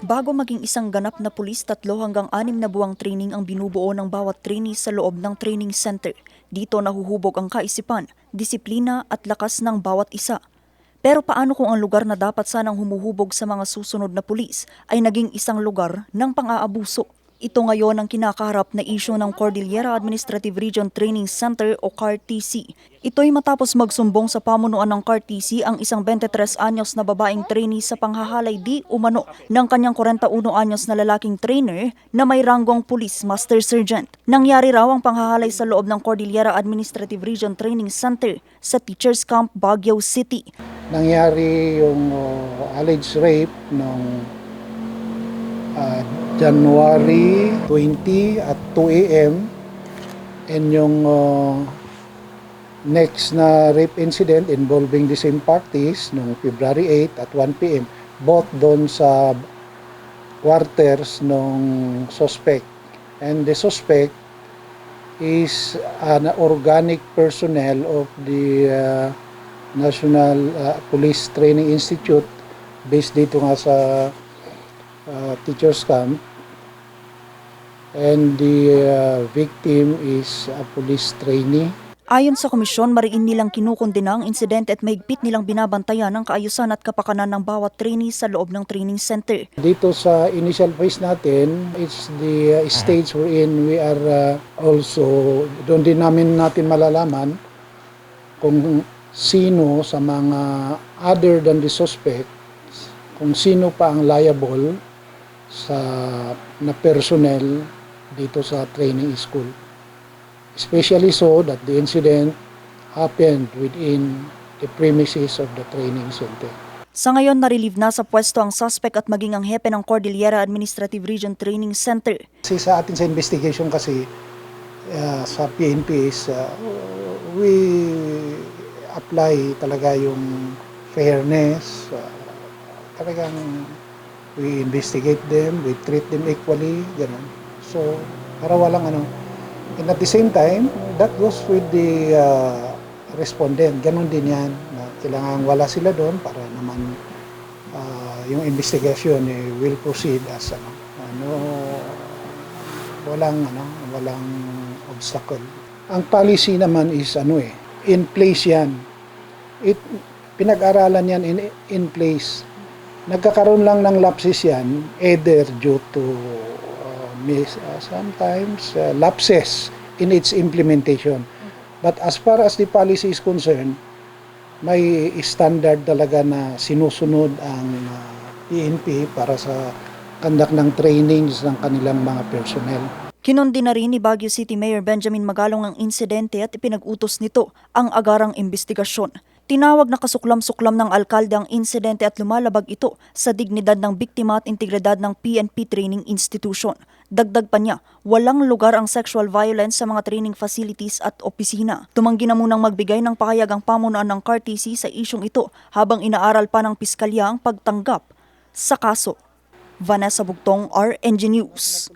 Bago maging isang ganap na pulis, 3 hanggang 6 na buwang training ang binubuo ng bawat trainee sa loob ng training center. Dito nahuhubog ang kaisipan, disiplina at lakas ng bawat isa. Pero paano kung ang lugar na dapat sanang humuhubog sa mga susunod na pulis ay naging isang lugar ng pang-aabuso? Ito ngayon ang kinakaharap na isyu ng Cordillera Administrative Region Training Center o CARTC. Ito'y matapos magsumbong sa pamunuan ng CARTC ang isang 23 anyos na babaeng trainee sa panghahalay di umano ng kanyang 41 anyos na lalaking trainer na may ranggong Police Master Sergeant. Nangyari raw ang panghahalay sa loob ng Cordillera Administrative Region Training Center sa Teachers Camp, Baguio City. Nangyari yung alleged rape noong January 20 at 2 a.m. and yung next na rape incident involving the same parties noong February 8 at 1 p.m. both doon sa quarters ng suspect. And the suspect is an organic personnel of the National Police Training Institute based dito nga sa Teachers Camp, and the victim is a police trainee. Ayon sa komisyon, mariin nilang kinukondena ang insidente at mahigpit nilang binabantayan ang kaayusan at kapakanan ng bawat trainee sa loob ng training center. Dito sa initial phase natin, it's the stage wherein we are also, doon din natin malalaman kung sino sa mga other than the suspect, kung sino pa ang liable sa na personnel dito sa training school. Especially so that the incident happened within the premises of the training center. Sa ngayon, na-relieve na sa pwesto ang suspect at maging ang hepe ng Cordillera Administrative Region Training Center. Kasi sa atin sa investigation kasi sa PNP is we apply talaga yung fairness, talagang we investigate them, we treat them equally, gano'n. So, para walang ano. And at the same time, that goes with the respondent. Gano'n din yan. Na kailangan wala sila doon para naman yung investigation will proceed as walang obstacle. Ang policy naman is in place yan. Pinag-aralan yan in place. Nagkakaroon lang ng lapses yan, either due to sometimes lapses in its implementation. But as far as the policy is concerned, may standard talaga na sinusunod ang PNP para sa conduct ng trainings ng kanilang mga personnel. Kinondena rin ni Baguio City Mayor Benjamin Magalong ang insidente at ipinag-utos nito ang agarang investigasyon. Tinawag na kasuklam-suklam ng alkalde ang insidente at lumalabag ito sa dignidad ng biktima at integridad ng PNP Training Institution. Dagdag pa niya, walang lugar ang sexual violence sa mga training facilities at opisina. Tumanggi na munang magbigay ng pahayag ang pamunuan ng CARTC sa isyong ito habang inaaral pa ng piskalya ang pagtanggap sa kaso. Vanessa Bugtong, RNG News.